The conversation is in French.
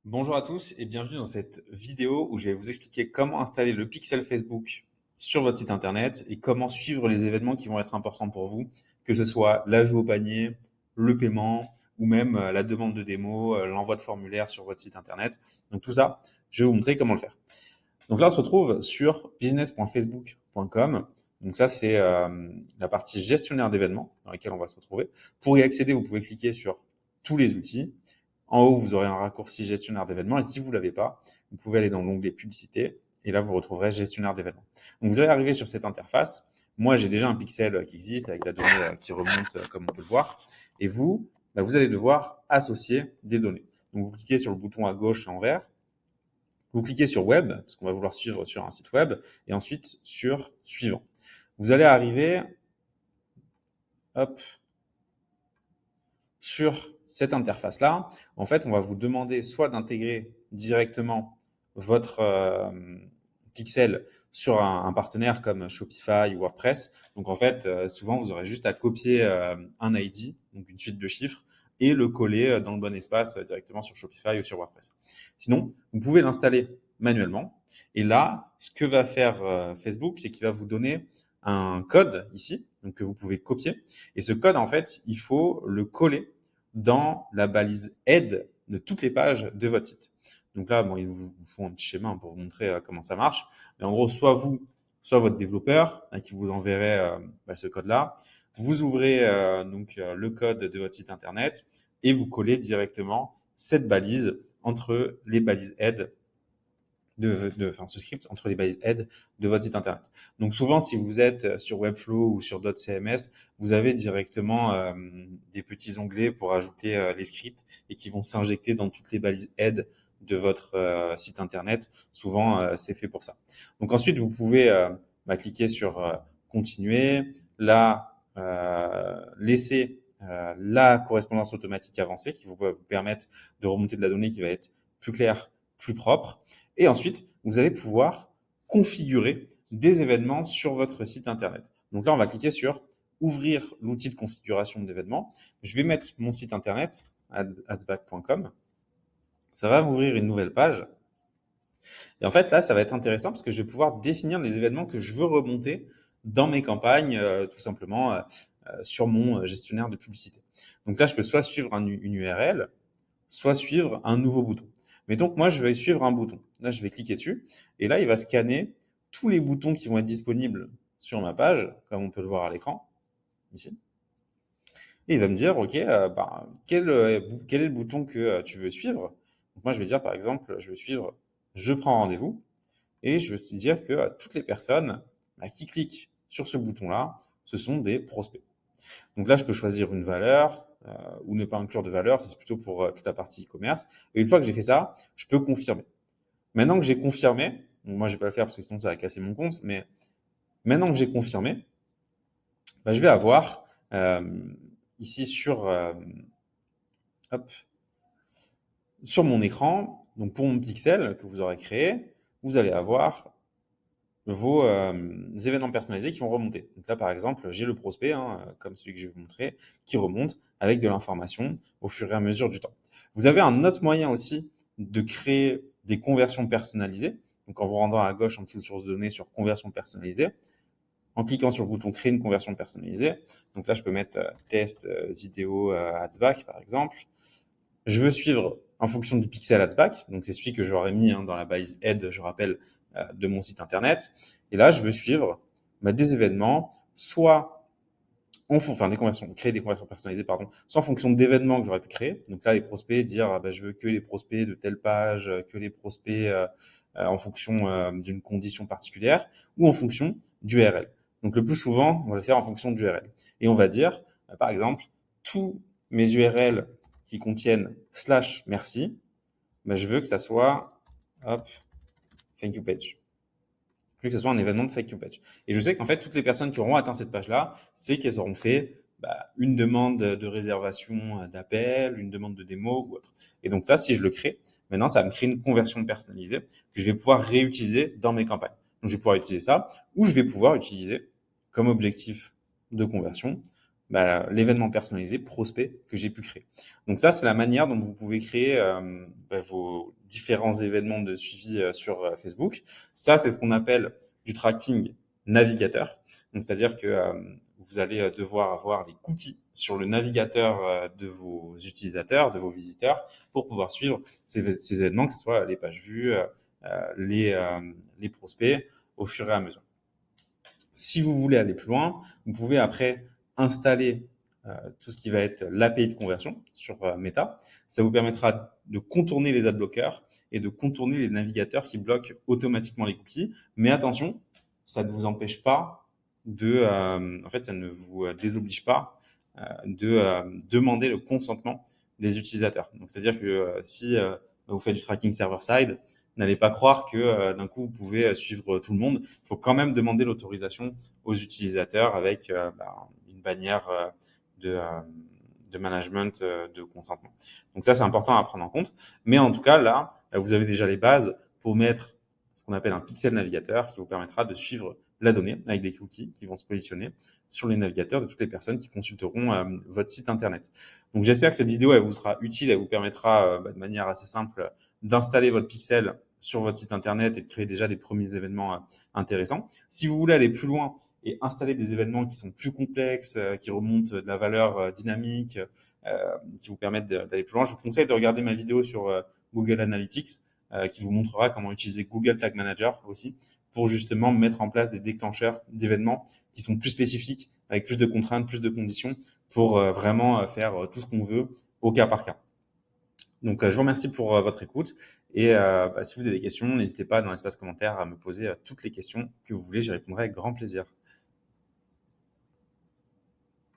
Bonjour à tous et bienvenue dans cette vidéo où je vais vous expliquer comment installer le pixel Facebook sur votre site internet et comment suivre les événements qui vont être importants pour vous, que ce soit l'ajout au panier, le paiement ou même la demande de démo, l'envoi de formulaire sur votre site internet. Donc tout ça, je vais vous montrer comment le faire. Donc là, on se retrouve sur business.facebook.com. Donc ça, c'est la partie gestionnaire d'événements dans laquelle on va se retrouver. Pour y accéder, vous pouvez cliquer sur tous les outils. En haut, vous aurez un raccourci gestionnaire d'événements. Et si vous ne l'avez pas, vous pouvez aller dans l'onglet publicité. Et là, vous retrouverez gestionnaire d'événements. Donc, vous allez arriver sur cette interface. Moi, j'ai déjà un pixel qui existe avec la donnée qui remonte comme on peut le voir. Et vous, vous allez devoir associer des données. Donc, vous cliquez sur le bouton à gauche en vert. Vous cliquez sur Web, parce qu'on va vouloir suivre sur un site web. Et ensuite, sur Suivant. Vous allez arriver hop, sur cette interface-là, en fait, on va vous demander soit d'intégrer directement votre pixel sur un partenaire comme Shopify ou WordPress. Donc, en fait, souvent, vous aurez juste à copier un ID, donc une suite de chiffres, et le coller dans le bon espace directement sur Shopify ou sur WordPress. Sinon, vous pouvez l'installer manuellement. Et là, ce que va faire Facebook, c'est qu'il va vous donner un code ici, donc que vous pouvez copier. Et ce code, en fait, il faut le coller dans la balise aide de toutes les pages de votre site. Donc là, bon, ils vous font un petit schéma pour vous montrer comment ça marche. Mais en gros, soit vous, soit votre développeur, qui vous enverrait ce code-là, vous ouvrez le code de votre site internet et vous collez directement cette balise entre les balises aide ce script entre les balises aide de votre site internet. Donc souvent, si vous êtes sur Webflow ou sur d'autres CMS, vous avez directement des petits onglets pour ajouter les scripts et qui vont s'injecter dans toutes les balises aide de votre site internet. Souvent, c'est fait pour ça. Donc ensuite, vous pouvez cliquer sur continuer, là, laisser la correspondance automatique avancée qui va vous permettre de remonter de la donnée qui va être plus claire, plus propre. Et ensuite, vous allez pouvoir configurer des événements sur votre site internet. Donc là, on va cliquer sur ouvrir l'outil de configuration d'événements. Je vais mettre mon site internet, adsback.com. Ça va m'ouvrir une nouvelle page. Et en fait, là, ça va être intéressant parce que je vais pouvoir définir les événements que je veux remonter dans mes campagnes, tout simplement sur mon gestionnaire de publicité. Donc là, je peux soit suivre une URL, soit suivre un nouveau bouton. Mais donc, moi, je vais suivre un bouton. Là, je vais cliquer dessus. Et là, il va scanner tous les boutons qui vont être disponibles sur ma page, comme on peut le voir à l'écran, ici. Et il va me dire, OK, quel est le bouton que tu veux suivre? Donc, moi, je vais dire, par exemple, je veux suivre Je prends rendez-vous. Et je veux aussi dire que toutes les personnes qui cliquent sur ce bouton-là, ce sont des prospects. Donc là, je peux choisir une valeur ou ne pas inclure de valeur. C'est plutôt pour toute la partie e-commerce. Et une fois que j'ai fait ça, je peux confirmer. Maintenant que j'ai confirmé, donc moi je vais pas le faire parce que sinon ça va casser mon compte, mais maintenant que j'ai confirmé, je vais avoir ici hop, sur mon écran, donc pour mon pixel que vous aurez créé, vous allez avoir vos événements personnalisés qui vont remonter. Donc là, par exemple, j'ai le prospect, comme celui que je vais vous montrer, qui remonte avec de l'information au fur et à mesure du temps. Vous avez un autre moyen aussi de créer des conversions personnalisées. Donc en vous rendant à gauche en dessous de source de données sur conversion personnalisée, en cliquant sur le bouton créer une conversion personnalisée. Donc là, je peux mettre test vidéo Adsback, par exemple. Je veux suivre en fonction du pixel Adsback, donc c'est celui que j'aurais mis dans la balise aide, je rappelle, de mon site internet. Et là, je veux suivre des événements, soit enfin des conversions, créer des conversions personnalisées, pardon, soit en fonction d'événements que j'aurais pu créer. Donc là, les prospects, dire je veux que les prospects de telle page, que les prospects en fonction d'une condition particulière, ou en fonction d'URL. Donc le plus souvent, on va le faire en fonction d'URL. Et on va dire, par exemple, tous mes URL qui contiennent /merci, je veux que ça soit hop, thank you page. Que ce soit un événement de thank you page. Et je sais qu'en fait, toutes les personnes qui auront atteint cette page-là, c'est qu'elles auront fait une demande de réservation d'appel, une demande de démo ou autre. Et donc ça, si je le crée, maintenant, ça va me créer une conversion personnalisée que je vais pouvoir réutiliser dans mes campagnes. Donc je vais pouvoir utiliser ça, ou je vais pouvoir utiliser comme objectif de conversion l'événement personnalisé prospect que j'ai pu créer. Donc ça, c'est la manière dont vous pouvez créer vos différents événements de suivi sur Facebook. Ça, c'est ce qu'on appelle du tracking navigateur. Donc, c'est-à-dire que vous allez devoir avoir les cookies sur le navigateur de vos utilisateurs, de vos visiteurs, pour pouvoir suivre ces événements, que ce soit les pages vues, les prospects, au fur et à mesure. Si vous voulez aller plus loin, vous pouvez après installer tout ce qui va être l'API de conversion sur Meta. Ça vous permettra de contourner les adblockers et de contourner les navigateurs qui bloquent automatiquement les cookies. Mais attention, ça ne vous empêche pas en fait, ça ne vous désoblige pas de demander le consentement des utilisateurs. Donc, c'est-à-dire que si vous faites du tracking server-side, n'allez pas croire que d'un coup vous pouvez suivre tout le monde. Il faut quand même demander l'autorisation aux utilisateurs avec une bannière de, de management de consentement. Donc ça, c'est important à prendre en compte. Mais en tout cas, là, vous avez déjà les bases pour mettre ce qu'on appelle un pixel navigateur qui vous permettra de suivre la donnée avec des cookies qui vont se positionner sur les navigateurs de toutes les personnes qui consulteront votre site internet. Donc j'espère que cette vidéo elle vous sera utile, elle vous permettra de manière assez simple d'installer votre pixel sur votre site internet et de créer déjà des premiers événements intéressants. Si vous voulez aller plus loin et installer des événements qui sont plus complexes, qui remontent de la valeur dynamique, qui vous permettent d'aller plus loin, je vous conseille de regarder ma vidéo sur Google Analytics, qui vous montrera comment utiliser Google Tag Manager aussi pour justement mettre en place des déclencheurs d'événements qui sont plus spécifiques, avec plus de contraintes, plus de conditions, pour vraiment faire tout ce qu'on veut au cas par cas. Donc, je vous remercie pour votre écoute. Et si vous avez des questions, n'hésitez pas dans l'espace commentaire à me poser toutes les questions que vous voulez. J'y répondrai avec grand plaisir.